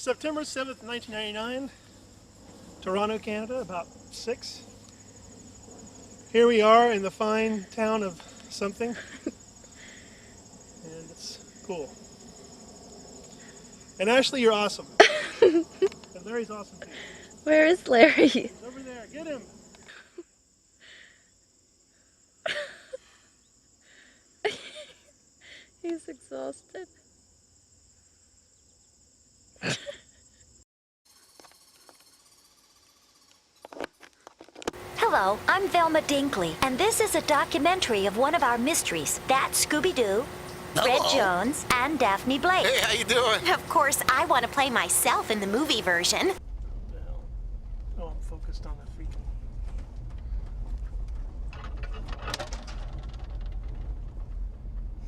September 7th, 1999, Toronto, Canada, about 6. Here we are in the fine town of something, and it's cool. And Ashley, you're awesome. And Larry's awesome too. Where is Larry? He's over there, get him! He's exhausted. Hello, I'm Velma Dinkley, and this is a documentary of one of our mysteries. That's Scooby-Doo, Red Jones, and Daphne Blake. Hey, how you doing? Of course, I want to play myself in the movie version. What the hell? Oh, I'm focused on the freaking...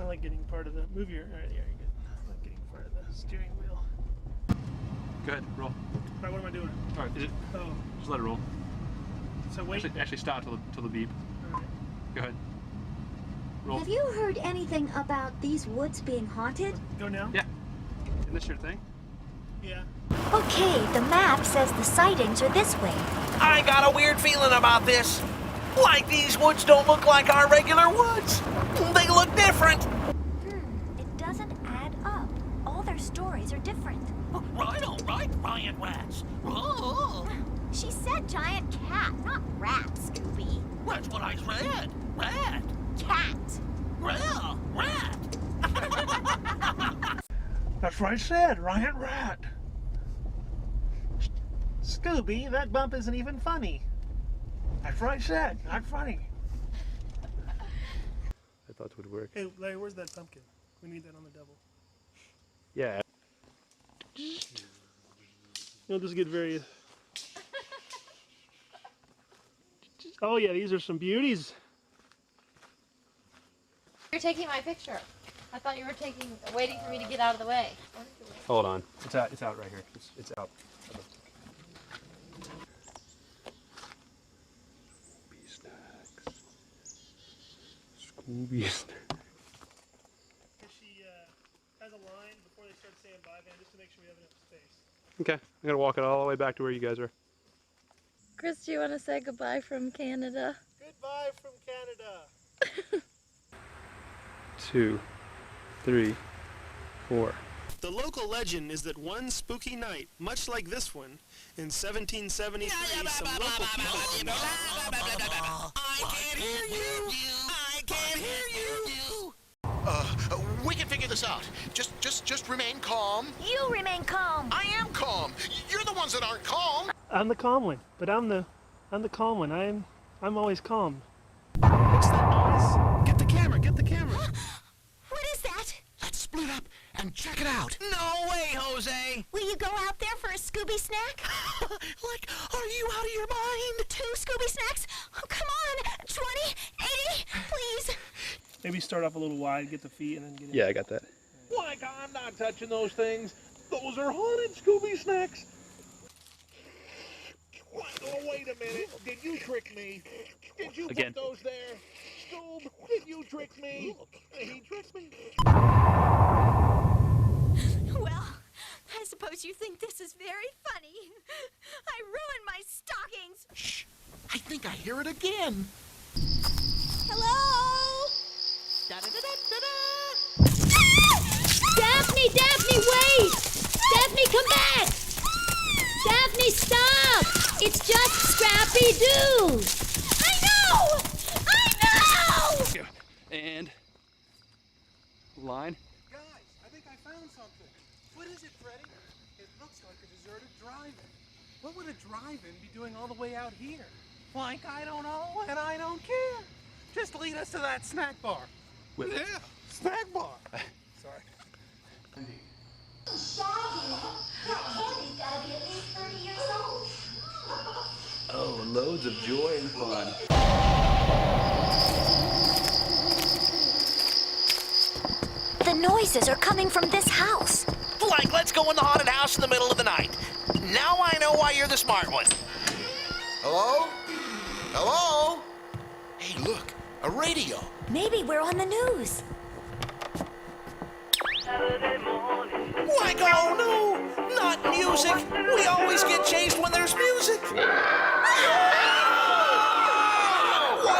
I like getting part of the movie. Alright, yeah, you're good. I like getting part of the steering wheel. Go ahead, roll. Alright, what am I doing? Alright, Oh, just let it roll. so wait. Actually stop till the beep. Alright. Go ahead. Roll. Have you heard anything about these woods being haunted? Go now? Yeah. Isn't this your thing? Yeah. Okay, the map says the sightings are this way. I got a weird feeling about this. Like these woods don't look like our regular woods. They look different. It doesn't add up. All their stories are different. Right, all right, riot rats. Oh, She said giant cat, not rat, Scooby. that's what I said. Rat. Cat. Yeah, rat. That's what I said, Riot Rat. Scooby, that bump isn't even funny. That's what I said, not funny. I thought it would work. Hey, Larry, where's that pumpkin? We need that on the double. Yeah. You'll just get very... Oh yeah, these are some beauties. You're taking my picture. I thought you were waiting for me to get out of the way. Hold on. It's out right here. It's out. Scooby snacks. She has a line before they start saying bye, man, just to make sure we have enough space. Okay, I'm gonna walk it all the way back to where you guys are. Chris, do you want to say goodbye from Canada? Goodbye from Canada. 2, 3, 4. The local legend is that one spooky night, much like this one, in 1773, some local people... I can't hear you. I can't hear you. We can figure this out. Just remain calm. You remain calm. I am calm. You're the ones that aren't calm. I'm the calm one, but I'm the calm one. I'm always calm. What's that noise? Get the camera. Get the camera. What is that? Let's split up and check it out. No way, Jose. Will you go out there for a Scooby snack? Like, are you out of your mind? 2 Scooby snacks? Oh, come on. 20, 80, please. Maybe start off a little wide, get the feet, and then get in. Yeah, I got that. Like, I'm not touching those things. Those are haunted Scooby snacks. Oh, wait a minute. Did you trick me? Did you Again. put those there? Scoob, did you trick me? He tricked me. Well, I suppose you think this is very funny. I ruined my stockings. Shh. I think I hear it again. Hello? Da-da-da-da-da-da. Daphne, wait! Daphne, come back! Daphne, stop! It's just Scrappy-Doo! I know! And line. Guys, I think I found something. What is it, Freddy? It looks like a deserted drive-in. What would a drive-in be doing all the way out here? Like, I don't know, and I don't care. Just lead us to that snack bar. Yeah, snack bar. Sorry. Shaggy, that candy's gotta be at least 30 years old. Oh, loads of joy and fun. The noises are coming from this house. Like, let's go in the haunted house in the middle of the night. Now I know why you're the smart one. Hello? Hello? Hey, look, a radio. Maybe we're on the news. Like, oh no, not music. music? We always get chased when there's music. What'd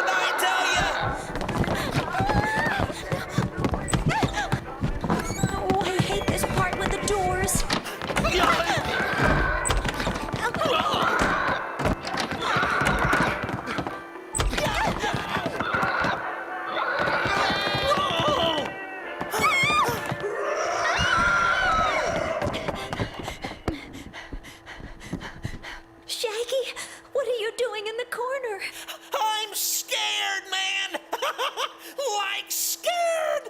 I tell you? Oh, I hate this part with the doors. Shaggy, what are you doing in the corner? I'm scared, man. Like scared.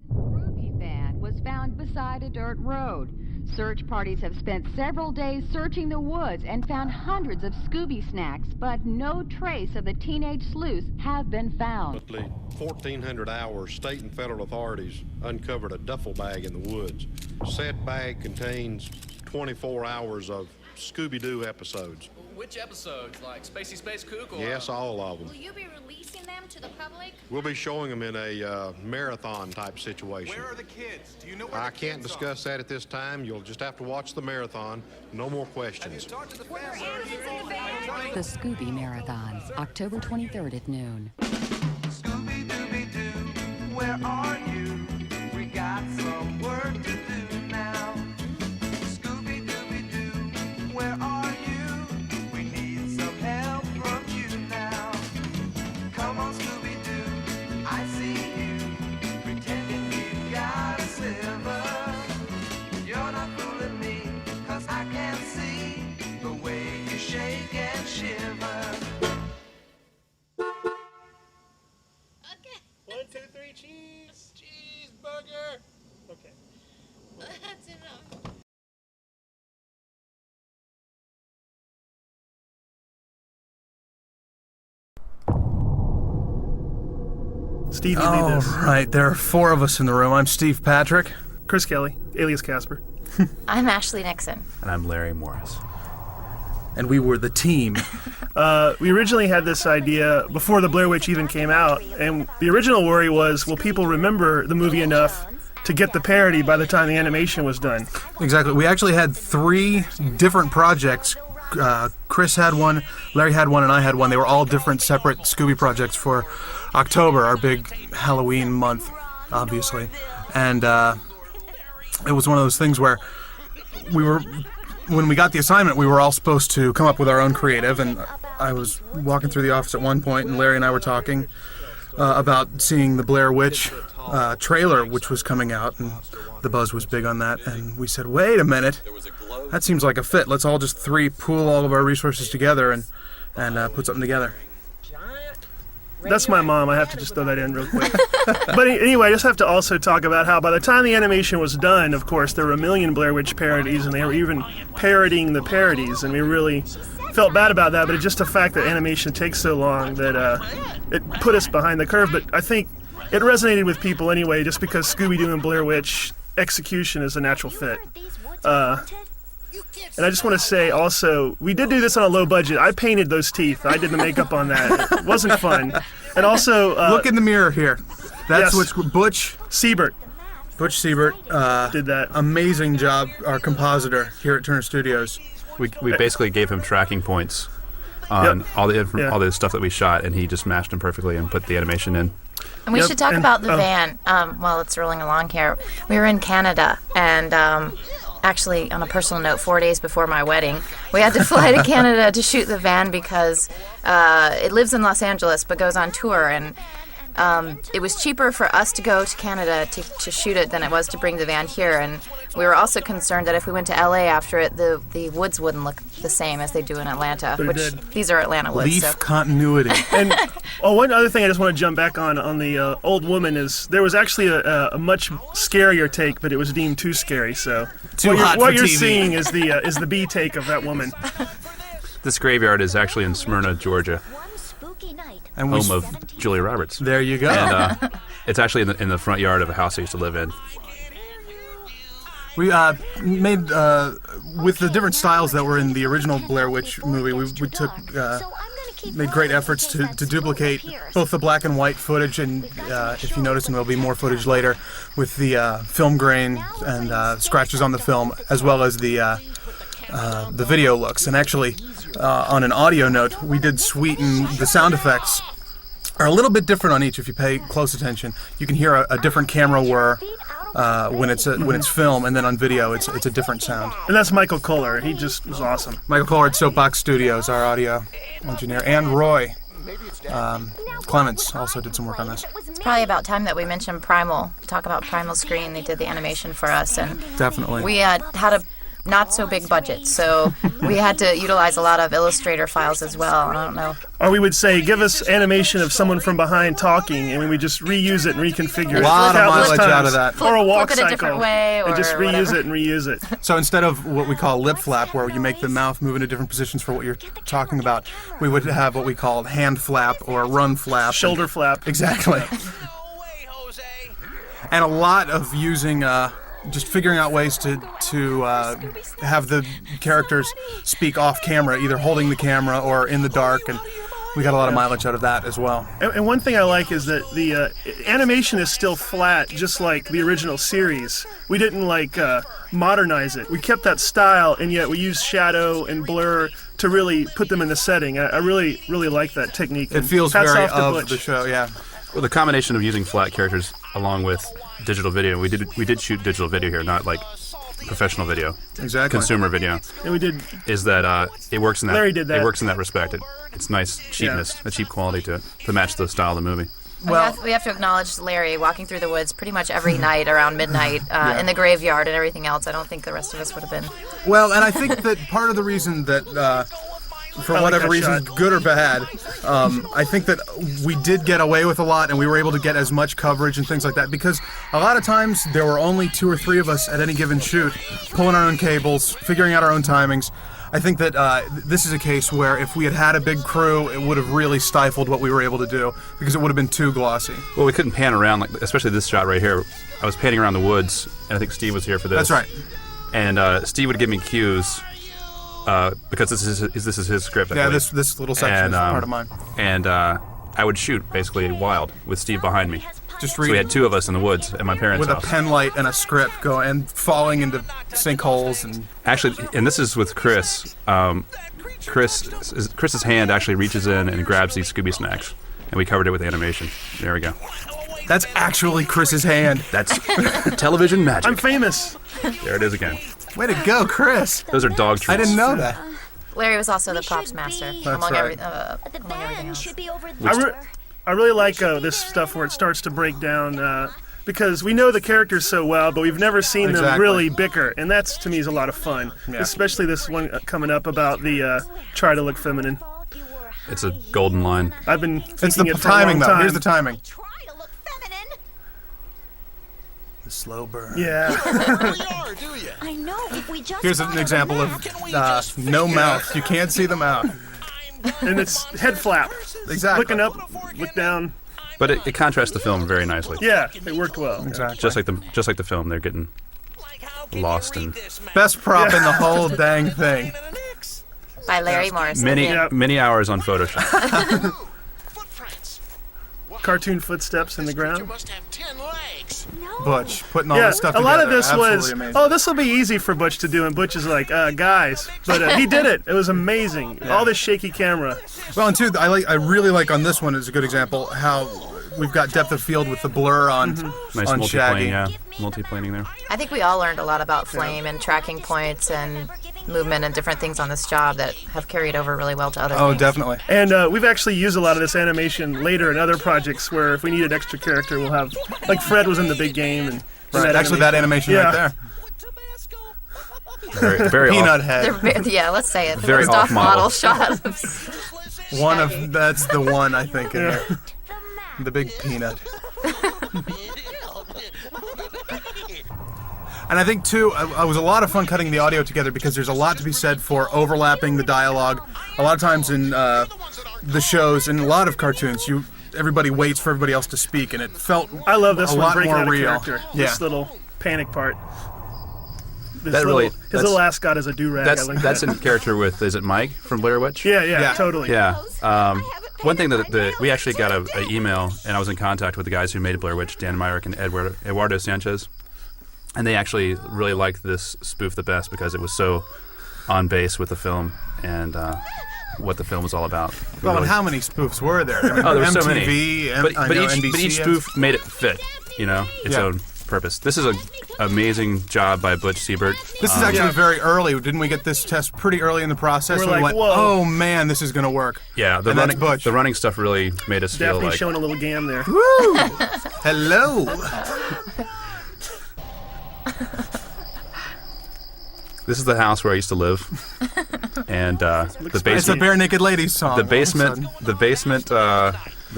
Ruby van was found beside a dirt road. Search parties have spent several days searching the woods and found hundreds of Scooby snacks, but no trace of the teenage sleuth have been found. Approximately 1,400 hours, state and federal authorities uncovered a duffel bag in the woods. Said bag contains 24 hours of Scooby-Doo episodes. Which episodes? Like Spacey Space Kook or... Yes, all of them. Will you be releasing them to the public? We'll be showing them in a marathon type situation. Where are the kids? Do you know where I the can't kids discuss that at this time. You'll just have to watch the marathon. No more questions. Talk to the family. The Scooby Marathon, October 23rd at noon. Scooby-Dooby-Doo, where are you? We got some work to do now. Scooby-Dooby-Doo, where are you? We need some help from you now. Come on, Scooby-Doo, I see you, pretending you got a sliver. You're not fooling me, 'cause I can see the way you shake and shiver. Okay. 1, 2, 3, cheese. Cheeseburger. Okay. That's enough. Steve, you All lead this. right, there are 4 of us in the room. I'm Steve Patrick. Chris Kelly, alias Casper. I'm Ashley Nixon. And I'm Larry Morris. And we were the team. We originally had this idea before the Blair Witch even came out, and the original worry was, will people remember the movie enough to get the parody by the time the animation was done? Exactly. We actually had 3 different projects. Chris had one, Larry had one, and I had one. They were all different, separate Scooby projects for October, our big Halloween month, obviously. And it was one of those things where when we got the assignment, we were all supposed to come up with our own creative, and I was walking through the office at one point, and Larry and I were talking about seeing the Blair Witch trailer, which was coming out, and the buzz was big on that, and we said, wait a minute, that seems like a fit. Let's all just pool all of our resources together and put something together. That's my mom. I have to just throw that in real quick. But anyway, I just have to also talk about how by the time the animation was done, of course, there were a million Blair Witch parodies, and they were even parodying the parodies, and we really felt bad about that, but it's just the fact that animation takes so long that it put us behind the curve. But I think it resonated with people anyway, just because Scooby-Doo and Blair Witch execution is a natural fit. And I just want to say also, we did do this on a low budget. I painted those teeth. I did the makeup on that. It wasn't fun. And also... look in the mirror here. That's yes. what's Butch Siebert. Butch Siebert did that. Amazing job, our compositor here at Turner Studios. We basically gave him tracking points on all the stuff that we shot, and he just matched them perfectly and put the animation in. And we should talk about the van while it's rolling along here. We were in Canada, and actually, on a personal note, 4 days before my wedding, we had to fly to Canada to shoot the van because it lives in Los Angeles but goes on tour, and it was cheaper for us to go to Canada to shoot it than it was to bring the van here. And we were also concerned that if we went to LA after it, the woods wouldn't look the same as they do in Atlanta, But it which did. These are Atlanta woods. Leaf so. continuity. And one other thing I just want to jump back on the old woman is there was actually a much scarier take, but it was deemed too scary. So what you're seeing is the B take of that woman. This graveyard is actually in Smyrna, Georgia, And home of Julia Roberts. There you go. And it's actually in the front yard of a house I used to live in. We made, with the different styles that were in the original Blair Witch movie, we took made great efforts to duplicate both the black and white footage, and if you notice, and there'll be more footage later, with the film grain and scratches on the film, as well as the video looks. And actually, on an audio note, we did sweeten the sound effects. Are a little bit different on each if you pay close attention. You can hear a different camera whir when it's film, and then on video it's a different sound. And that's Michael Kohler. He just was awesome. Michael Kohler at Soapbox Studios, our audio engineer, and Roy Clements also did some work on this. It's probably about time that we mentioned Primal. Talk about Primal Screen. They did the animation for us, and definitely we had a not so big budget, so we had to utilize a lot of Illustrator files as well. I don't know. Or we would say, give us animation of someone from behind talking, and we would just reuse it and reconfigure it. A lot of mileage out of that. Or a walk flip it a different cycle. way, And just reuse whatever. it and reuse it. So instead of what we call lip flap, where you make the mouth move into different positions for what you're talking about, we would have what we call hand flap or run flap. Shoulder flap. Exactly. And a lot of using, just figuring out ways to have the characters speak off camera, either holding the camera or in the dark, and we got a lot of mileage out of that as well. And one thing I like is that the animation is still flat, just like the original series. We didn't modernize it. We kept that style, and yet we used shadow and blur to really put them in the setting. I really, really like that technique. It feels Hats very off to of Butch. the show, yeah. Well, the combination of using flat characters along with digital video, we did shoot digital video here, not like professional video, Exactly. consumer video. And we did. Is that it works in that? Larry did that. It works in that respect. It's nice cheapness, a cheap quality to it to match the style of the movie. We have to acknowledge Larry walking through the woods pretty much every night around midnight in the graveyard and everything else. I don't think the rest of us would have been. Well, and I think that part of the reason that, for whatever reason, good or bad, I think that we did get away with a lot, and we were able to get as much coverage and things like that, because a lot of times there were only 2 or 3 of us at any given shoot, pulling our own cables, figuring out our own timings. I think that this is a case where if we had had a big crew, it would have really stifled what we were able to do, because it would have been too glossy. Well, we couldn't pan around, especially this shot right here. I was panning around the woods, and I think Steve was here for this. That's right. And Steve would give me cues because this is his script. Yeah, this little section is part of mine. And I would shoot basically wild with Steve behind me. Just so we had 2 of us in the woods at my parents' with house. a pen light and a script going and falling into sinkholes and actually, and this is with Chris. Chris's hand actually reaches in and grabs these Scooby snacks, and we covered it with animation. There we go. That's actually Chris's hand. That's television magic. I'm famous. There it is again. Way to go, Chris. Those are dog treats. I didn't know that. Larry was also the props master among right. everything else. I really like this stuff where it starts to break down because we know the characters so well, but we've never seen them really bicker, and that's, to me, is a lot of fun. Yeah. Especially this one coming up about the try to look feminine. It's a golden line. I've been thinking it's the it for timing, a long though. time. Here's the timing. The slow burn. Yeah. I know. If we just Here's an example of no mouth. You can't see the mouth. And it's head flap. Exactly. Looking up, look down. But it contrasts the film very nicely. Yeah, it worked well. Exactly. Just like the film, they're getting lost in. Best prop in the whole dang thing. By Larry Morrison. Many hours on Photoshop. Cartoon footsteps in the ground. Butch putting all this stuff a together. lot of this Absolutely was, amazing. this will be easy for Butch to do, and Butch is like, guys. But he did it. It was amazing. Yeah. All this shaky camera. Well, and two, I really like on this one is a good example how we've got depth of field with the blur on Nice on Shaggy. Multiplaning there. I think we all learned a lot about flame and tracking points and movement and different things on this job that have carried over really well to other Oh, things. definitely. And we've actually used a lot of this animation later in other projects where if we need an extra character, we'll have, like Fred was in the big game. And Right. Actually, that animation right there. Very Peanut off. head. Yeah, let's say it. Very Most off-model off-model. shot. That's the one I think in there. The big peanut. And I think too, it was a lot of fun cutting the audio together because there's a lot to be said for overlapping the dialogue. A lot of times in the shows and a lot of cartoons, everybody waits for everybody else to speak, and it felt I love this a one lot breaking more out of real. character. Yeah. This little panic part. his little ascot is a do-rag. That's in character with, is it Mike from Blair Witch? Yeah, totally. Yeah. One thing that we actually got an email, and I was in contact with the guys who made Blair Witch, Dan Myrick and Eduardo Sanchez, and they actually really liked this spoof the best because it was so on base with the film and what the film was all about. Well, really, how many spoofs were there? I mean, there were MTV, so many. But each spoof made it fit, its own purpose. This is an amazing job by Butch Siebert. This is actually very early. Didn't we get this test pretty early in the process? We're like, whoa. Oh man, this is going to work. Yeah, the running stuff really made us feel Daphne's like... showing a little gam there. Woo! Hello! This is the house where I used to live, and the basement. It's a Bare Naked Ladies song. The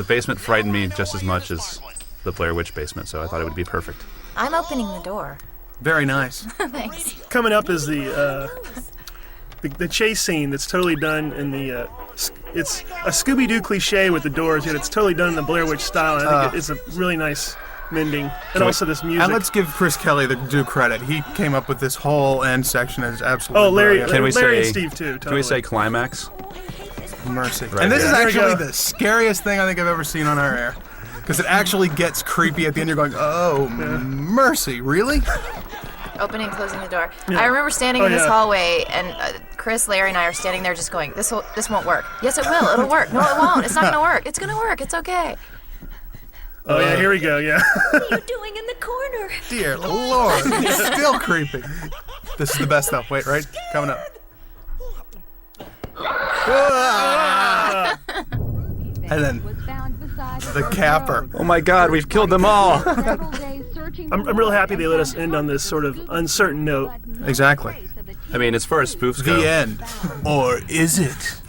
basement frightened me just as much as the Blair Witch basement, so I thought it would be perfect. I'm opening the door. Very nice. Thanks. Coming up is the chase scene that's totally done in the. It's a Scooby-Doo cliche with the doors, yet it's totally done in the Blair Witch style. And I think it's a really nice mending, and also this music. And let's give Chris Kelly the due credit. He came up with this whole end section. That is absolutely. Oh, Larry brilliant. and Steve too. Totally. Can we say climax? Mercy. Right, and this is There we actually go. the scariest thing I think I've ever seen on our air, because it actually gets creepy at the end. You're going, oh, mercy, really? Opening and closing the door. I remember standing in this hallway, and Chris, Larry, and I are standing there just going, this won't work. Yes, it will. It'll work. No, it won't. It's not going to work. It's going to work. It's okay. Oh, yeah, here we go, yeah. What are you doing in the corner? Dear Lord, it's still creepy. This is the best though. Wait, right? Coming up. And then the capper. Oh my God, we've killed them all. I'm real happy they let us end on this sort of uncertain note. Exactly. I mean, as far as spoofs go. The end. Or is it?